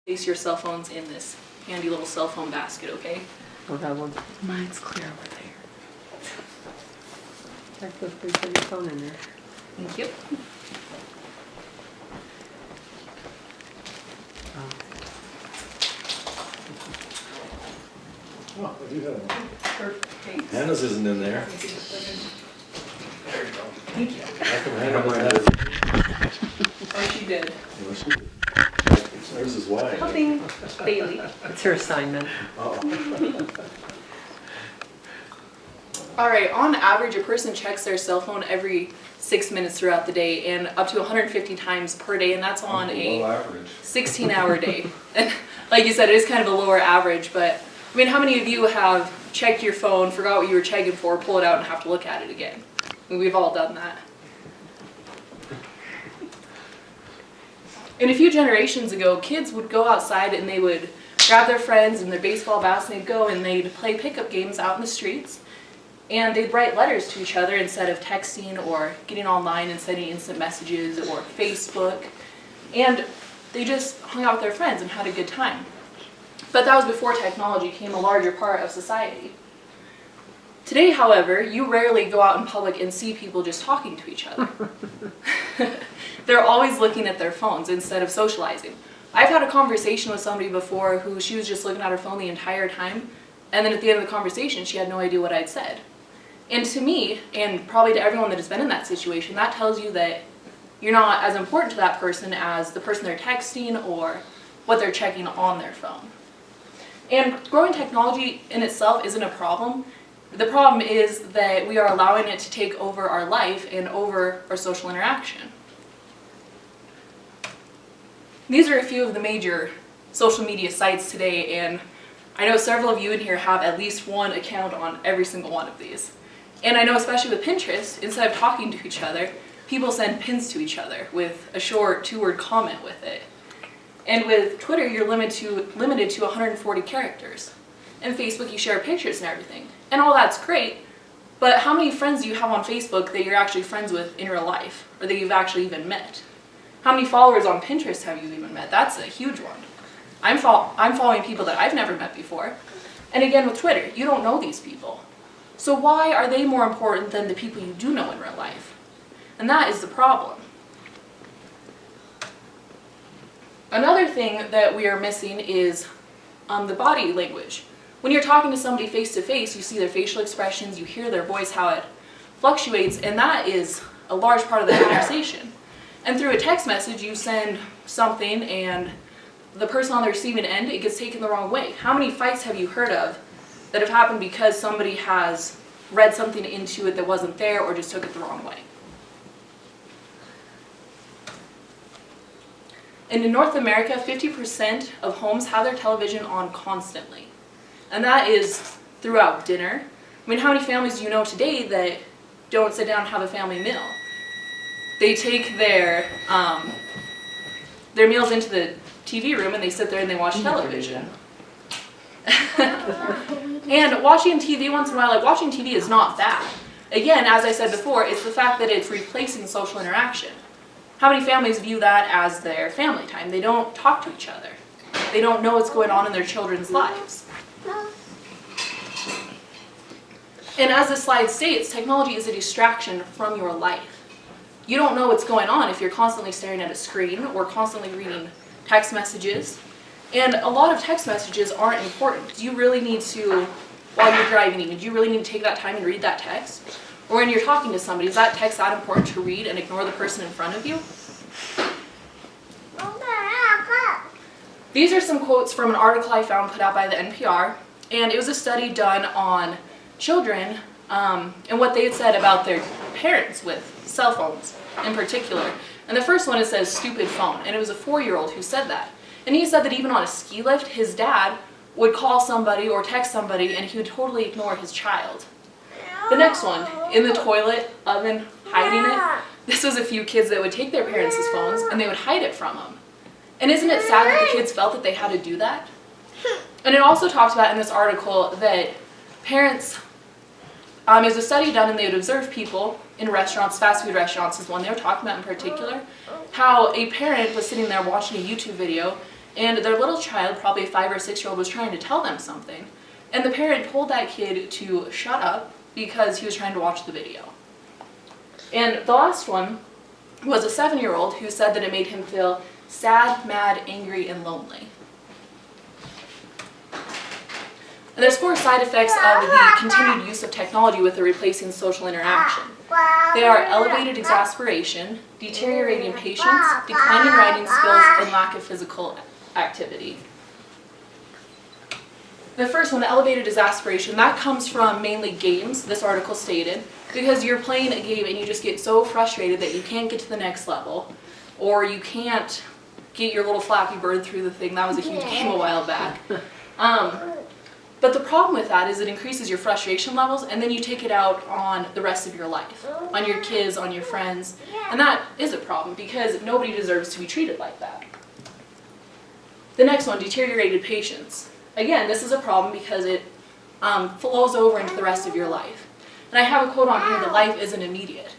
Place your cell phones in this handy little cell phone basket, okay? Don't have one. Mine's clear over there. Feel free to put your phone in there. Thank you. Oh, I do have one. Perfect. Hannah's isn't in there. There you go. Thank you. How come Hannah might have? Oh, she did. Well, she did. Hers is wide. Helping Baylee. It's her assignment. Oh. All right, on average, a person checks their cell phone every 6 minutes throughout the day and up to 150 times per day, and that's on a Low average. 16-hour day. And like you said, it is kind of a lower average, but I mean, how many of you have checked your phone, forgot what you were checking for, pull it out and have to look at it again? I mean, we've all done that. And a few generations ago, kids would go outside and they would grab their friends and their baseball bats and they'd go and they'd play pickup games out in the streets. And they'd write letters to each other instead of texting or getting online and sending instant messages or Facebook. And they just hung out with their friends and had a good time. But that was before technology became a larger part of society. Today, however, you rarely go out in public and see people just talking to each other. They're always looking at their phones instead of socializing. I've had a conversation with somebody before who she was just looking at her phone the entire time, and then at the end of the conversation, she had no idea what I'd said. And to me, and probably to everyone that has been in that situation, that tells you that you're not as important to that person as the person they're texting or what they're checking on their phone. And growing technology in itself isn't a problem. The problem is that we are allowing it to take over our life and over our social interaction. These are a few of the major social media sites today, and I know several of you in here have at least one account on every single one of these. And I know especially with Pinterest, instead of talking to each other, people send pins to each other with a short 2-word comment with it. And with Twitter, you're limited to 140 characters. And Facebook, you share pictures and everything. And all that's great, but how many friends do you have on Facebook that you're actually friends with in real life, or that you've actually even met? How many followers on Pinterest have you even met? That's a huge one. I'm following people that I've never met before. And again, with Twitter, you don't know these people. So why are they more important than the people you do know in real life? And that is the problem. Another thing that we are missing is the body language. When you're talking to somebody face to face, you see their facial expressions, you hear their voice, how it fluctuates, and that is a large part of the conversation. And through a text message, you send something and the person on the receiving end, it gets taken the wrong way. How many fights have you heard of that have happened because somebody has read something into it that wasn't there or just took it the wrong way? And in North America, 50% of homes have their television on constantly. And that is throughout dinner. I mean, how many families do you know today that don't sit down and have a family meal? They take their meals into the TV room and they sit there and they watch television. And watching TV once in a while, like watching TV is not bad. Again, as I said before, it's the fact that it's replacing social interaction. How many families view that as their family time? They don't talk to each other. They don't know what's going on in their children's lives. And as the slide states, technology is a distraction from your life. You don't know what's going on if you're constantly staring at a screen or constantly reading text messages. And a lot of text messages aren't important. Do you really need to, while you're driving, do you really need to take that time and read that text? Or when you're talking to somebody, is that text that important to read and ignore the person in front of you? These are some quotes from an article I found put out by the NPR, and it was a study done on children and what they had said about their parents with cell phones in particular. And the first one, it says stupid phone, and it was a 4-year-old who said that. And he said that even on a ski lift, his dad would call somebody or text somebody and he would totally ignore his child. The next one, in the toilet, oven, hiding it. This was a few kids that would take their parents' phones and they would hide it from them. And isn't it sad that the kids felt that they had to do that? And it also talks about in this article that parents, it was a study done and they would observe people in restaurants, fast food restaurants is one they were talking about in particular, how a parent was sitting there watching a YouTube video and their little child, probably a 5 or 6-year-old, was trying to tell them something. And the parent told that kid to shut up because he was trying to watch the video. And the last one was a 7-year-old who said that it made him feel sad, mad, angry, and lonely. And there's 4 side effects of the continued use of technology with the replacing social interaction. They are elevated exasperation, deteriorating patience, declining writing skills, and lack of physical activity. The first one, the elevated exasperation, that comes from mainly games, this article stated, because you're playing a game and you just get so frustrated that you can't get to the next level, or you can't get your little Flappy Bird through the thing. That was a huge game a while back. But the problem with that is it increases your frustration levels, and then you take it out on the rest of your life, on your kids, on your friends, and that is a problem because nobody deserves to be treated like that. The next one, deteriorated patience. Again, this is a problem because it flows over into the rest of your life. And I have a quote on here that life isn't immediate.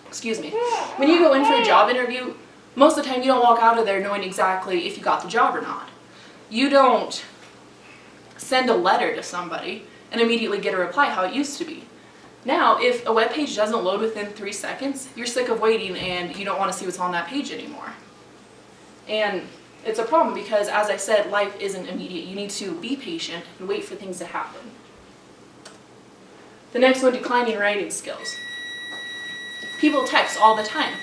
Excuse me. When you go in for a job interview, most of the time you don't walk out of there knowing exactly if you got the job or not. You don't send a letter to somebody and immediately get a reply how it used to be. Now, if a web page doesn't load within 3 seconds, you're sick of waiting and you don't want to see what's on that page anymore. And it's a problem because, as I said, life isn't immediate. You need to be patient and wait for things to happen. The next one, declining writing skills. People text all the time.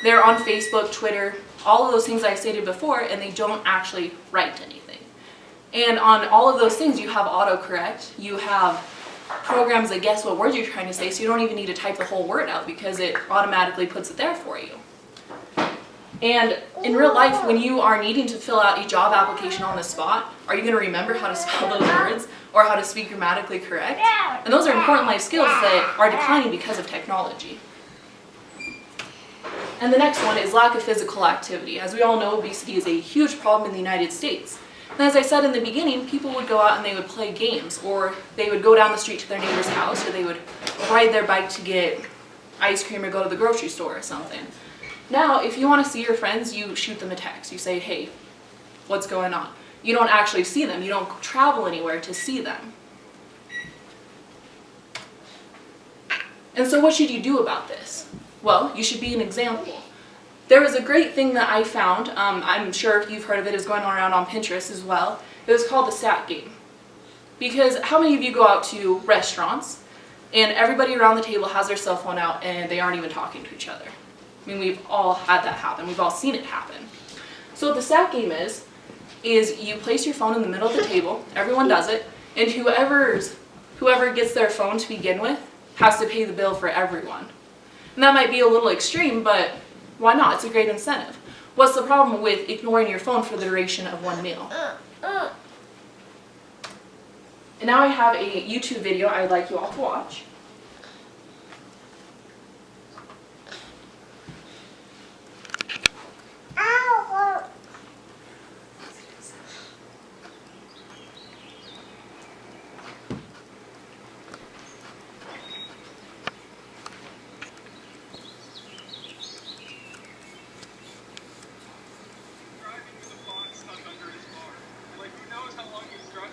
They're on Facebook, Twitter, all of those things I stated before, and they don't actually write anything. And on all of those things, you have autocorrect. You have programs that guess what words you're trying to say, so you don't even need to type the whole word out because it automatically puts it there for you. And in real life, when you are needing to fill out a job application on the spot, are you going to remember how to spell those words or how to speak grammatically correct? And those are important life skills that are declining because of technology. And the next one is lack of physical activity. As we all know, obesity is a huge problem in the United States. And as I said in the beginning, people would go out and they would play games, or they would go down the street to their neighbor's house, or they would ride their bike to get ice cream or go to the grocery store or something. Now, if you want to see your friends, you shoot them a text. You say, hey, what's going on? You don't actually see them. You don't travel anywhere to see them. And so what should you do about this? Well, you should be an example. There was a great thing that I found, I'm sure you've heard of it, it's going around on Pinterest as well. It was called the SAT game. Because how many of you go out to restaurants and everybody around the table has their cell phone out and they aren't even talking to each other? I mean, we've all had that happen. We've all seen it happen. So what the SAT game is you place your phone in the middle of the table, everyone does it, and whoever gets their phone to begin with has to pay the bill for everyone. And that might be a little extreme, but why not? It's a great incentive. What's the problem with ignoring your phone for the duration of one meal? And now I have a YouTube video I'd like you all to watch.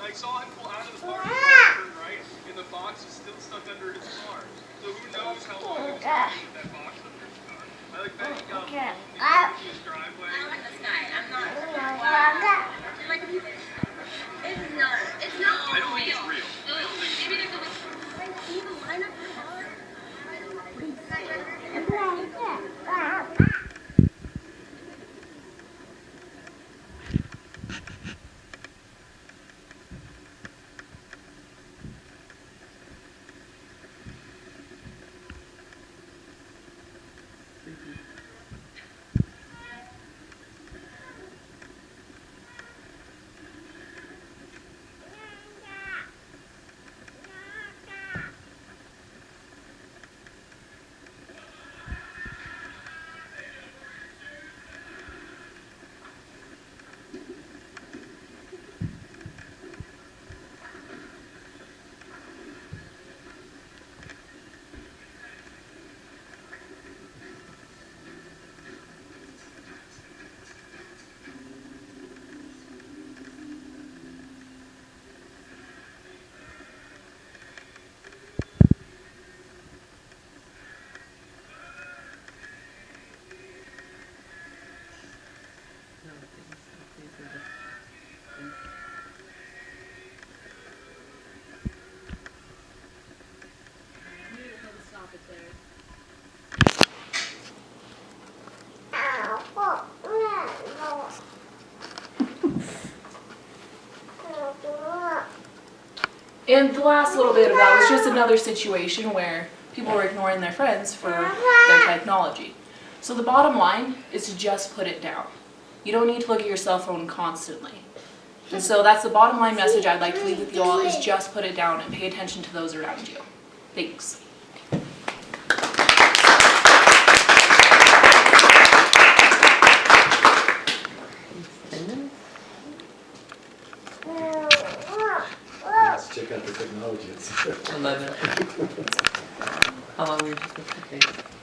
I saw him pull out of the bar, right? And the box is still stuck under And the last little bit of that was just another situation where people were ignoring their friends for their technology. So the bottom line is to just put it down. You don't need to look at your cell phone constantly. And so that's the bottom line message I'd like to leave with you all, is just put it down and pay attention to those around you. Thanks. Let's check out the technology. 11. How long were you supposed to take?